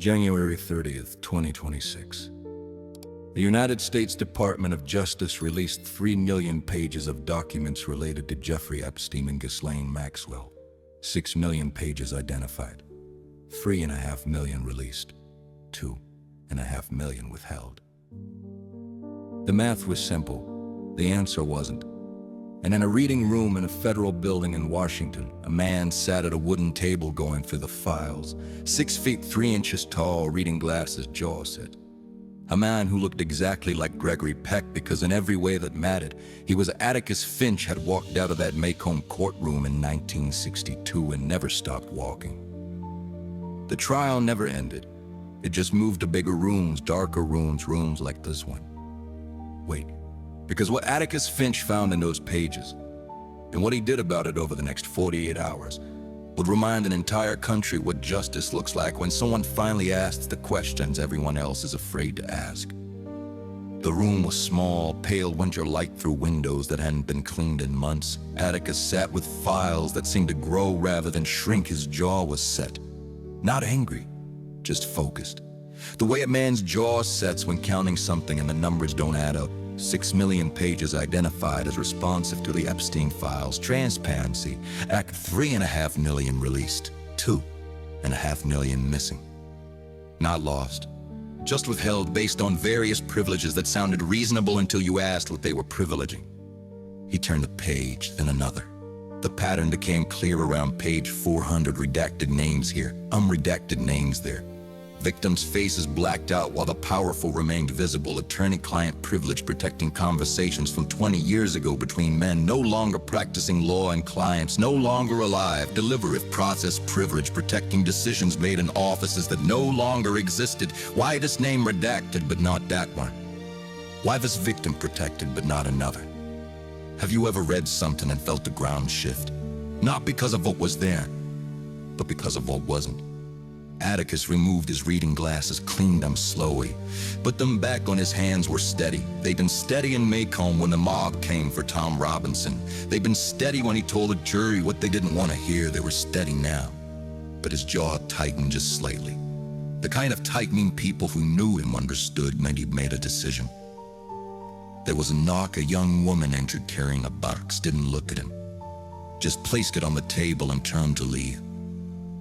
January 30th, 2026. The United States Department of Justice released 3 million pages of documents related to Jeffrey Epstein and Ghislaine Maxwell. 6 million pages identified. 3.5 million released. 2.5 million withheld. The math was simple. The answer wasn't. And in a reading room in a federal building in Washington, a man sat at a wooden table going through the files. 6 feet 3 inches tall, reading glasses, jaw set. A man who looked exactly like Gregory Peck, because in every way that mattered, he was Atticus Finch, had walked out of that Macomb courtroom in 1962 and never stopped walking. The trial never ended. It just moved to bigger rooms, darker rooms, rooms like this one. Wait. Because what Atticus Finch found in those pages, and what he did about it over the next 48 hours, would remind an entire country what justice looks like when someone finally asks the questions everyone else is afraid to ask. The room was small, pale winter light through windows that hadn't been cleaned in months. Atticus sat with files that seemed to grow rather than shrink. His jaw was set. Not angry, just focused. The way a man's jaw sets when counting something and the numbers don't add up. 6 million pages identified as responsive to the Epstein files. Transparency Act. 3.5 million released. 2.5 million missing. Not lost, just withheld based on various privileges that sounded reasonable until you asked what they were privileging. He turned a page, then another. The pattern became clear around page 400. Redacted names here, unredacted names there. Victims' faces blacked out while the powerful remained visible. Attorney-client privilege protecting conversations from 20 years ago between men no longer practicing law and clients no longer alive. Deliberative process privilege protecting decisions made in offices that no longer existed. Why this name redacted but not that one? Why this victim protected but not another? Have you ever read something and felt the ground shift? Not because of what was there, but because of what wasn't. Atticus removed his reading glasses, cleaned them slowly, put them back on. His hands were steady. They'd been steady in Macomb when the mob came for Tom Robinson. They'd been steady when he told the jury what they didn't want to hear. They were steady now. But his jaw tightened just slightly. The kind of tightening people who knew him understood when he'd made a decision. There was a knock. A young woman entered carrying a box, didn't look at him. Just placed it on the table and turned to leave.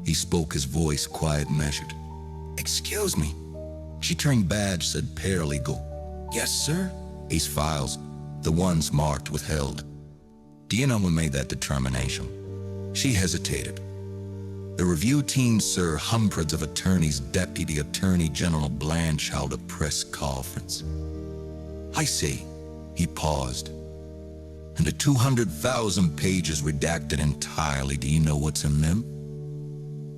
He spoke, his voice quiet, measured. "Excuse me." She turned badge, said paralegal. "Yes, sir." "These files, the ones marked withheld. Do you know who made that determination?" She hesitated. "The review team, sir. Hundreds of attorneys. Deputy Attorney General Blanche held a press conference." "I see." He paused. "And the 200,000 pages redacted entirely. Do you know what's in them?"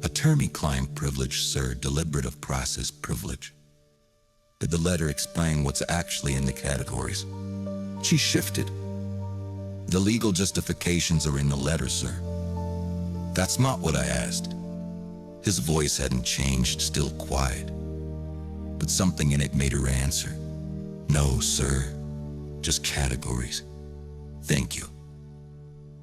"Attorney-client privilege, sir. Deliberative process privilege." "Did the letter explain what's actually in the categories?" She shifted. "The legal justifications are in the letter, sir." "That's not what I asked." His voice hadn't changed, still quiet. But something in it made her answer. "No, sir. Just categories." "Thank you."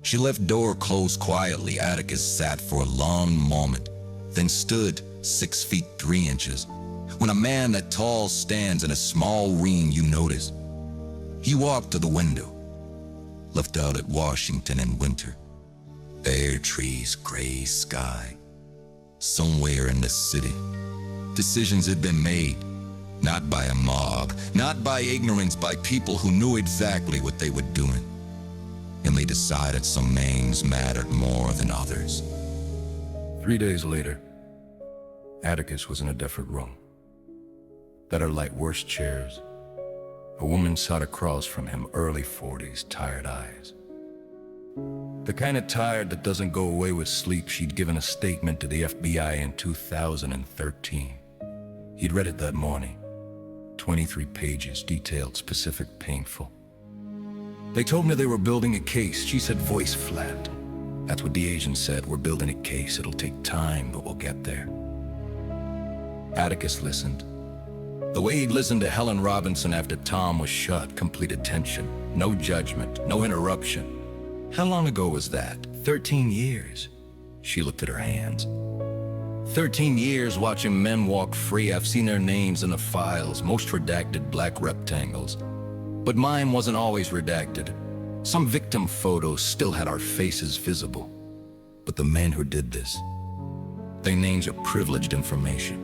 She left door closed quietly. Atticus sat for a long moment, then stood 6 feet 3 inches. When a man that tall stands in a small ring, you notice. He walked to the window, looked out at Washington in winter. Bare trees, gray sky. Somewhere in the city, decisions had been made, not by a mob, not by ignorance, by people who knew exactly what they were doing. And they decided some names mattered more than others. 3 days later, Atticus was in a different room. Better light, worse chairs. A woman sat across from him, early 40s, tired eyes. The kind of tired that doesn't go away with sleep. She'd given a statement to the FBI in 2013. He'd read it that morning. 23 pages, detailed, specific, painful. "They told me they were building a case," she said, voice flat. "That's what the agent said. We're building a case. It'll take time, but we'll get there." Atticus listened. The way he'd listened to Helen Robinson after Tom was shot, complete attention, no judgment, no interruption. How long ago was that? 13 years. She looked at her hands. 13 years watching men walk free. I've seen their names in the files, most redacted black rectangles. But mine wasn't always redacted. Some victim photos still had our faces visible. But the men who did this, their names are privileged information.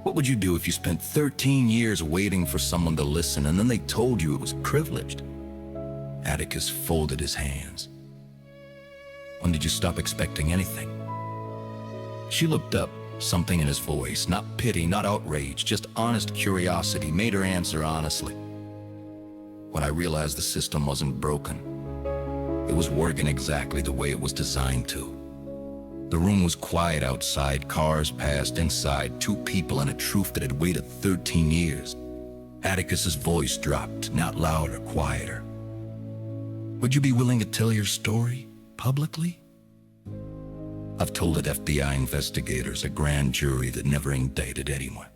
What would you do if you spent 13 years waiting for someone to listen and then they told you it was privileged? Atticus folded his hands. When did you stop expecting anything? She looked up, something in his voice, not pity, not outrage, just honest curiosity made her answer honestly. When I realized the system wasn't broken, it was working exactly the way it was designed to. The room was quiet outside, cars passed inside, two people and a truth that had waited 13 years. Atticus's voice dropped, not louder, quieter. Would you be willing to tell your story publicly? I've told it FBI investigators, a grand jury that never indicted anyone.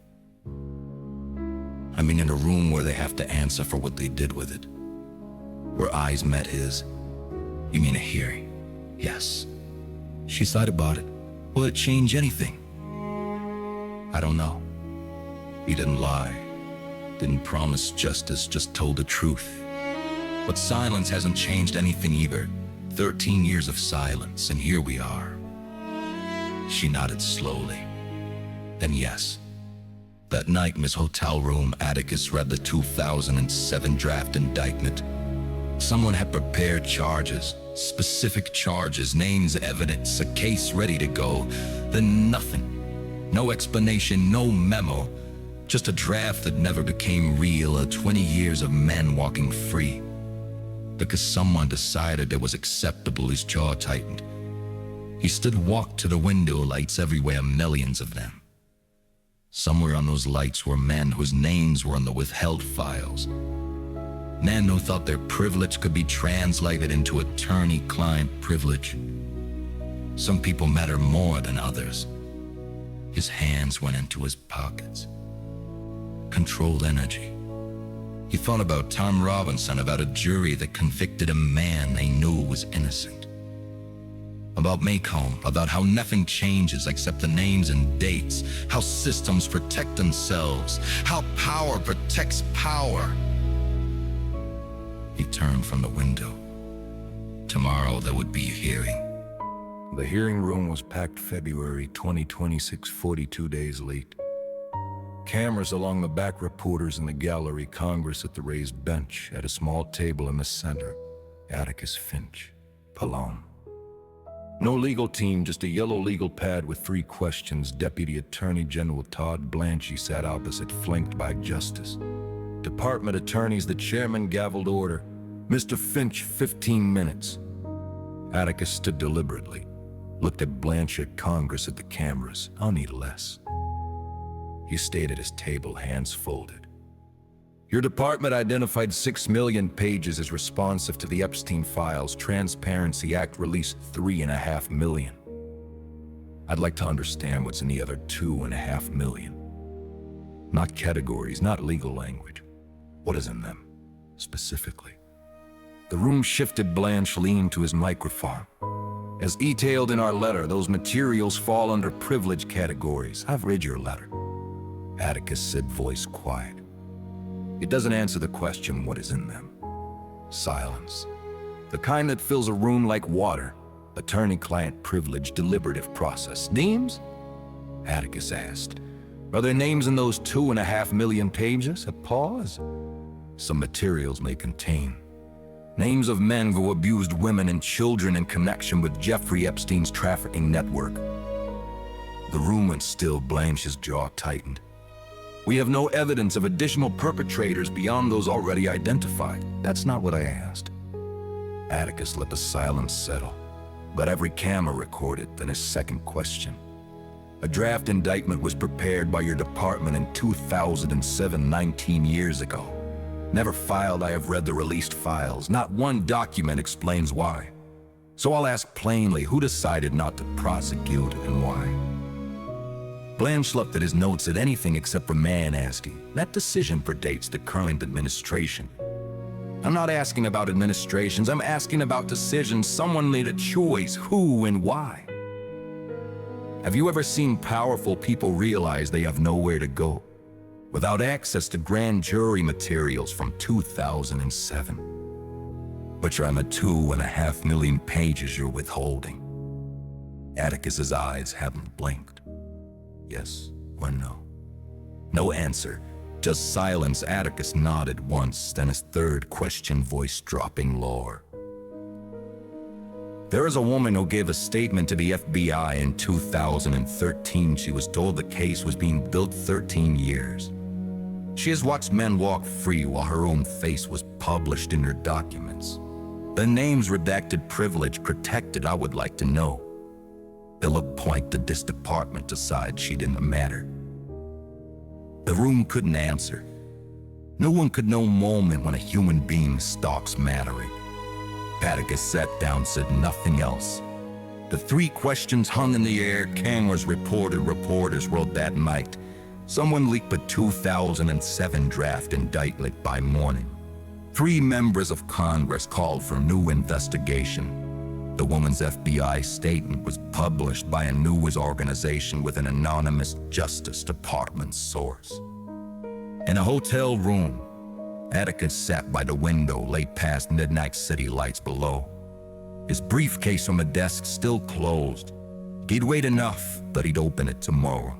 I mean, in a room where they have to answer for what they did with it. Where eyes met his. You mean a hearing? Yes. She thought about it. Will it change anything? I don't know. He didn't lie. Didn't promise justice, just told the truth. But silence hasn't changed anything either. 13 years of silence, and here we are. She nodded slowly. Then yes. That night in his hotel room, Atticus read the 2007 draft indictment. Someone had prepared charges, specific charges, names, evidence, a case ready to go. Then nothing. No explanation, no memo. Just a draft that never became real, 20 years of men walking free. Because someone decided it was acceptable, his jaw tightened. He stood, walked to the window, lights everywhere, millions of them. Somewhere on those lights were men whose names were on the withheld files. Men who thought their privilege could be translated into attorney-client privilege. Some people matter more than others. His hands went into his pockets. Controlled energy. He thought about Tom Robinson, about a jury that convicted a man they knew was innocent. About Maycomb, about how nothing changes except the names and dates, how systems protect themselves, how power protects power. He turned from the window. Tomorrow there would be a hearing. The hearing room was packed. February 2026, 42 days late. Cameras along the back, reporters in the gallery, Congress at the raised bench, at a small table in the center. Atticus Finch, alone. No legal team, just a yellow legal pad with 3 questions. Deputy Attorney General Todd Blanchie sat opposite, flanked by Justice. Department attorneys, the chairman gavelled order. Mr. Finch, 15 minutes. Atticus stood deliberately, looked at Blanchie, at Congress, at the cameras. I'll need less. He stayed at his table, hands folded. Your department identified 6 million pages as responsive to the Epstein files. Transparency Act released 3.5 million. I'd like to understand what's in the other 2.5 million. Not categories, not legal language. What is in them, specifically? The room shifted. Blanche leaned to his microphone. As detailed in our letter, those materials fall under privilege categories. I've read your letter. Atticus said, voice quiet. It doesn't answer the question, what is in them? Silence. The kind that fills a room like water. Attorney-client privilege, deliberative process. Names? Atticus asked. Are there names in those 2.5 million pages? A pause. Some materials may contain names of men who abused women and children in connection with Jeffrey Epstein's trafficking network. The room went still. Blanche's jaw tightened. We have no evidence of additional perpetrators beyond those already identified. That's not what I asked. Atticus let the silence settle. But every camera recorded. Then his second question. A draft indictment was prepared by your department in 2007, 19 years ago. Never filed. I have read the released files. Not one document explains why. So I'll ask plainly, who decided not to prosecute and why? Blanche looked at his notes, at anything except for man asking. That decision predates the current administration. I'm not asking about administrations, I'm asking about decisions. Someone made a choice, who and why? Have you ever seen powerful people realize they have nowhere to go? Without access to grand jury materials from 2007. But you're on the 2.5 million pages you're withholding. Atticus's eyes haven't blinked. Yes or no? No answer, just silence. Atticus nodded once, then his third question, voice dropping lower. There is a woman who gave a statement to the FBI in 2013. She was told the case was being built 13 years. She has watched men walk free while her own face was published in her documents. The names redacted, privilege protected. I would like to know. They'll appoint to this department decide she didn't matter. The room couldn't answer. No one could know moment when a human being stops mattering. Atticus sat down, said nothing else. The three questions hung in the air. Cameras reported, reporters wrote that night. Someone leaked a 2007 draft indictment by morning. 3 members of Congress called for new investigation. The woman's FBI statement was published by a news organization with an anonymous Justice Department source. In a hotel room, Atticus sat by the window, late past midnight, city lights below. His briefcase on the desk still closed. He'd wait enough, but he'd open it tomorrow.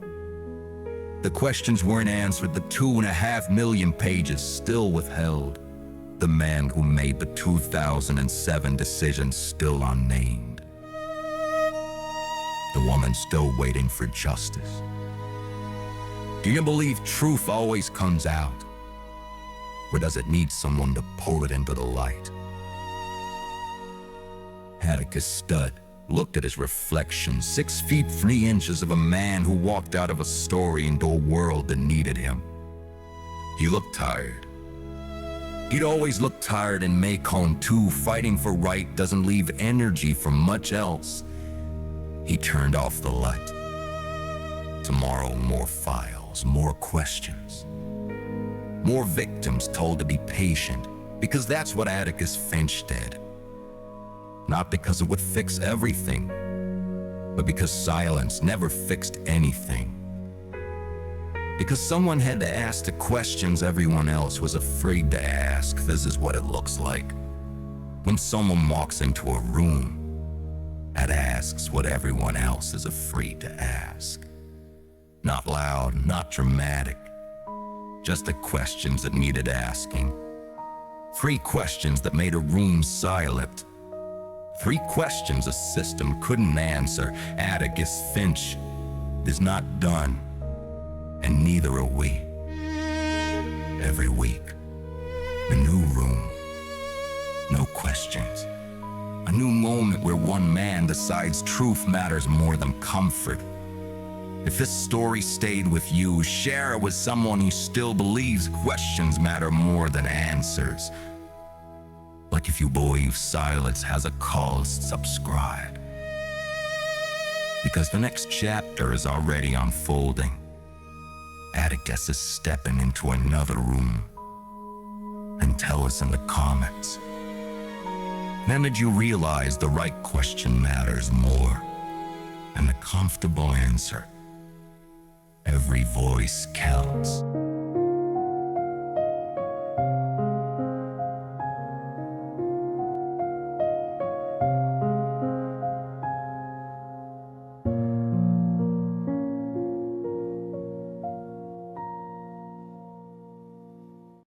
The questions weren't answered, the 2.5 million pages still withheld. The man who made the 2007 decision still unnamed. The woman still waiting for justice. Do you believe truth always comes out? Or does it need someone to pull it into the light? Atticus stood, looked at his reflection, 6 feet 3 inches of a man who walked out of a story into a world that needed him. He looked tired. He'd always looked tired in Macon too. Fighting for right doesn't leave energy for much else. He turned off the light. Tomorrow, more files, more questions. More victims told to be patient, because that's what Atticus Finch did. Not because it would fix everything, but because silence never fixed anything. Because someone had to ask the questions everyone else was afraid to ask. This is what it looks like when someone walks into a room and asks what everyone else is afraid to ask. Not loud, not dramatic, just the questions that needed asking. 3 questions that made a room silent. 3 questions a system couldn't answer. Atticus Finch is not done. And neither are we. Every week, a new room, no questions. A new moment where one man decides truth matters more than comfort. If this story stayed with you, share it with someone who still believes questions matter more than answers. Like if you believe silence has a cost, subscribe. Because the next chapter is already unfolding. Atticus is stepping into another room. And tell us in the comments. When did you realize the right question matters more than the comfortable answer? Every voice counts.